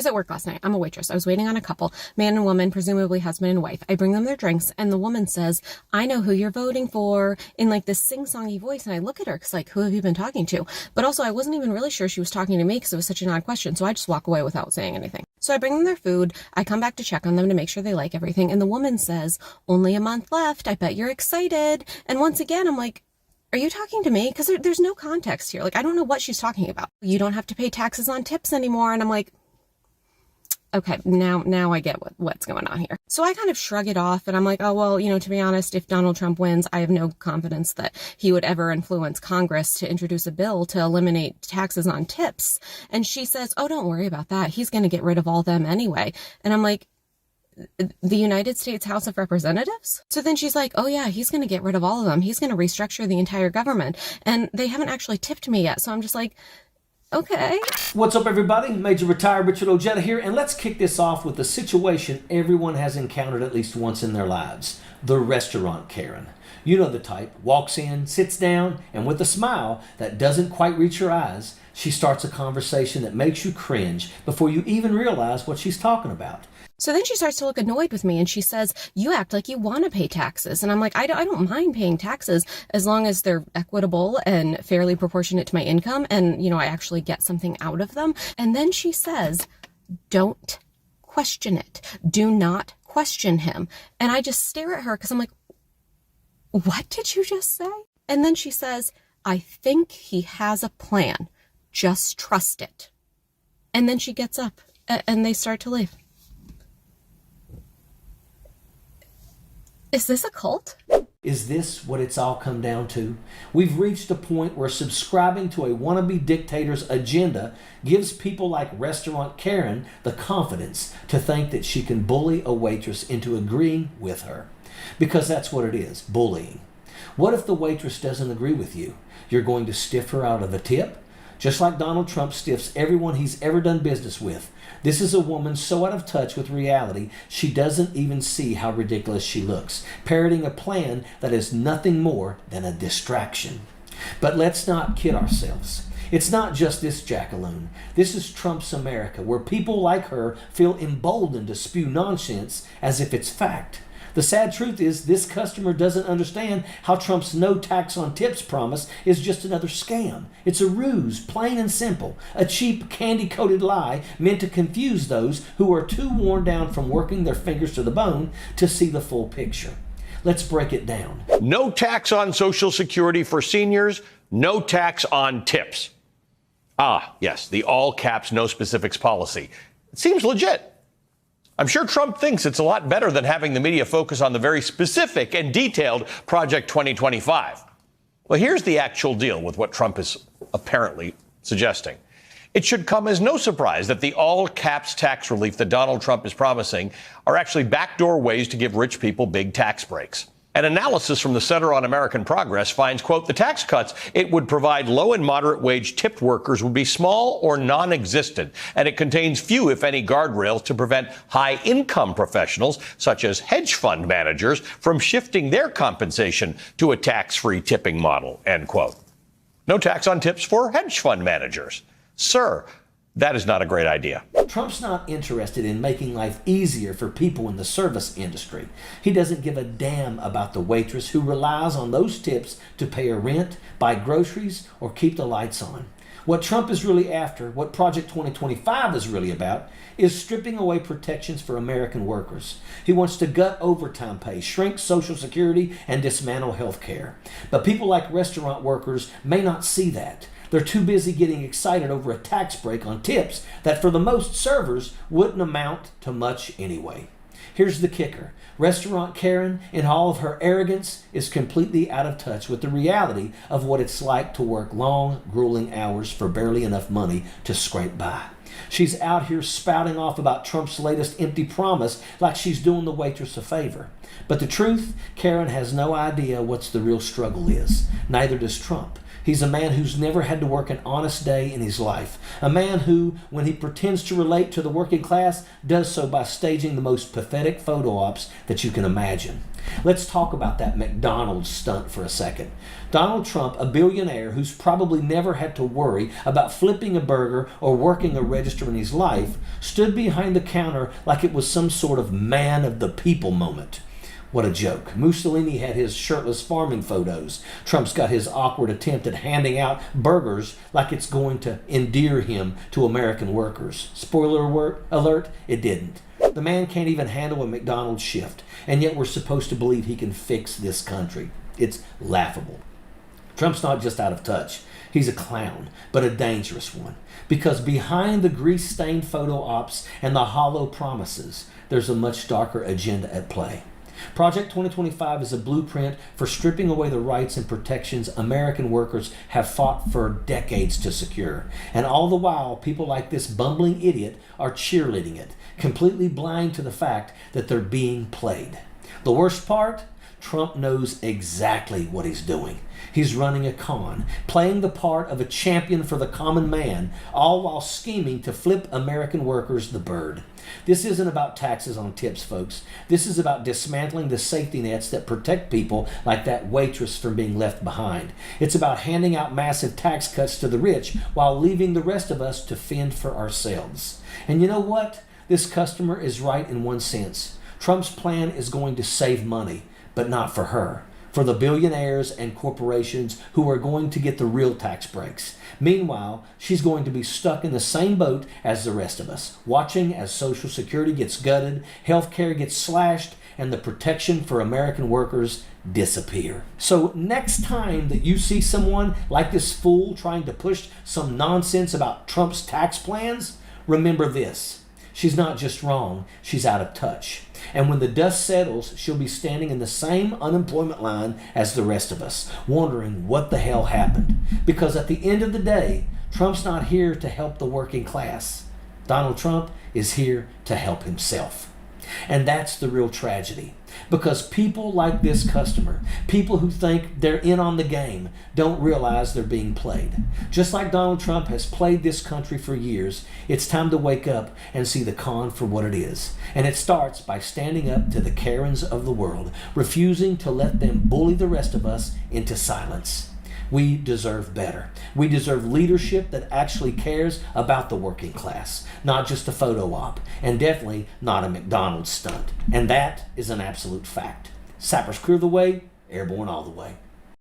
was at work last night. I'm a waitress. I was waiting on a couple, man and woman, presumably husband and wife. I bring them their drinks and the woman says, I know who you're voting for, in like this sing-songy voice. And I look at her because like, who have you been talking to? But also I wasn't even really sure she was talking to me because it was such an odd question. So I just walk away without saying anything. So I bring them their food. I come back to check on them to make sure they like everything. And the woman says, only a month left. I bet you're excited. And once again, I'm like, are you talking to me? Because there's no context here. Like, I don't know what she's talking about. You don't have to pay taxes on tips anymore. And I'm like, okay, now I get what's going on here. So I kind of shrug it off and I'm like, oh, well, to be honest, if Donald Trump wins, I have no confidence that he would ever influence Congress to introduce a bill to eliminate taxes on tips. And she says, oh, don't worry about that. He's going to get rid of all them anyway. And I'm like, the United States House of Representatives? So then she's like, oh yeah, he's going to get rid of all of them. He's going to restructure the entire government. And they haven't actually tipped me yet. So I'm just like, okay. What's up, everybody? Major Retired Richard Ojeda here, and let's kick this off with a situation everyone has encountered at least once in their lives. The restaurant Karen. You know the type. Walks in, sits down, and with a smile that doesn't quite reach her eyes, she starts a conversation that makes you cringe before you even realize what she's talking about. So then she starts to look annoyed with me and she says, you act like you want to pay taxes. And I'm like, I don't mind paying taxes as long as they're equitable and fairly proportionate to my income. And, I actually get something out of them. And then she says, don't question it. Do not question him. And I just stare at her because I'm like, what did you just say? And then she says, I think he has a plan. Just trust it. And then she gets up and they start to leave. Is this a cult? Is this what it's all come down to? We've reached a point where subscribing to a wannabe dictator's agenda gives people like Restaurant Karen the confidence to think that she can bully a waitress into agreeing with her. Because that's what it is, bullying. What if the waitress doesn't agree with you? You're going to stiff her out of a tip? Just like Donald Trump stiffs everyone he's ever done business with. This is a woman so out of touch with reality, she doesn't even see how ridiculous she looks, parroting a plan that is nothing more than a distraction. But let's not kid ourselves. It's not just this jackaloon. This is Trump's America, where people like her feel emboldened to spew nonsense as if it's fact. The sad truth is this customer doesn't understand how Trump's no tax on tips promise is just another scam. It's a ruse, plain and simple, a cheap candy-coated lie meant to confuse those who are too worn down from working their fingers to the bone to see the full picture. Let's break it down. No tax on Social Security for seniors, no tax on tips. Ah, yes, the all caps, no specifics policy. It seems legit. I'm sure Trump thinks it's a lot better than having the media focus on the very specific and detailed Project 2025. Well, here's the actual deal with what Trump is apparently suggesting. It should come as no surprise that the all-caps tax relief that Donald Trump is promising are actually backdoor ways to give rich people big tax breaks. An analysis from the Center on American Progress finds, quote, the tax cuts it would provide low and moderate wage tipped workers would be small or non-existent, and it contains few, if any, guardrails to prevent high income professionals, such as hedge fund managers, from shifting their compensation to a tax-free tipping model, end quote. No tax on tips for hedge fund managers. Sir, that is not a great idea. Trump's not interested in making life easier for people in the service industry. He doesn't give a damn about the waitress who relies on those tips to pay her rent, buy groceries, or keep the lights on. What Trump is really after, what Project 2025 is really about, is stripping away protections for American workers. He wants to gut overtime pay, shrink Social Security, and dismantle health care. But people like restaurant workers may not see that. They're too busy getting excited over a tax break on tips that for the most servers wouldn't amount to much anyway. Here's the kicker. Restaurant Karen, in all of her arrogance, is completely out of touch with the reality of what it's like to work long, grueling hours for barely enough money to scrape by. She's out here spouting off about Trump's latest empty promise like she's doing the waitress a favor. But the truth, Karen has no idea what the real struggle is. Neither does Trump. He's a man who's never had to work an honest day in his life. A man who, when he pretends to relate to the working class, does so by staging the most pathetic photo ops that you can imagine. Let's talk about that McDonald's stunt for a second. Donald Trump, a billionaire who's probably never had to worry about flipping a burger or working a register in his life, stood behind the counter like it was some sort of man of the people moment. What a joke. Mussolini had his shirtless farming photos. Trump's got his awkward attempt at handing out burgers like it's going to endear him to American workers. Spoiler alert, it didn't. The man can't even handle a McDonald's shift, and yet we're supposed to believe he can fix this country. It's laughable. Trump's not just out of touch. He's a clown, but a dangerous one. Because behind the grease-stained photo ops and the hollow promises, there's a much darker agenda at play. Project 2025 is a blueprint for stripping away the rights and protections American workers have fought for decades to secure. And all the while, people like this bumbling idiot are cheerleading it, completely blind to the fact that they're being played. The worst part? Trump knows exactly what he's doing. He's running a con, playing the part of a champion for the common man, all while scheming to flip American workers the bird. This isn't about taxes on tips, folks. This is about dismantling the safety nets that protect people like that waitress from being left behind. It's about handing out massive tax cuts to the rich while leaving the rest of us to fend for ourselves. And you know what? This customer is right in one sense. Trump's plan is going to save money, but not for her. For the billionaires and corporations who are going to get the real tax breaks. Meanwhile, she's going to be stuck in the same boat as the rest of us, watching as Social Security gets gutted, health care gets slashed, and the protection for American workers disappear. So next time that you see someone like this fool trying to push some nonsense about Trump's tax plans, remember this. She's not just wrong, she's out of touch. And when the dust settles, she'll be standing in the same unemployment line as the rest of us, wondering what the hell happened. Because at the end of the day, Trump's not here to help the working class. Donald Trump is here to help himself. And that's the real tragedy. Because people like this customer, people who think they're in on the game, don't realize they're being played. Just like Donald Trump has played this country for years, it's time to wake up and see the con for what it is. And it starts by standing up to the Karens of the world, refusing to let them bully the rest of us into silence. We deserve better. We deserve leadership that actually cares about the working class, not just a photo op, and definitely not a McDonald's stunt. And that is an absolute fact. Sappers clear the way, airborne all the way.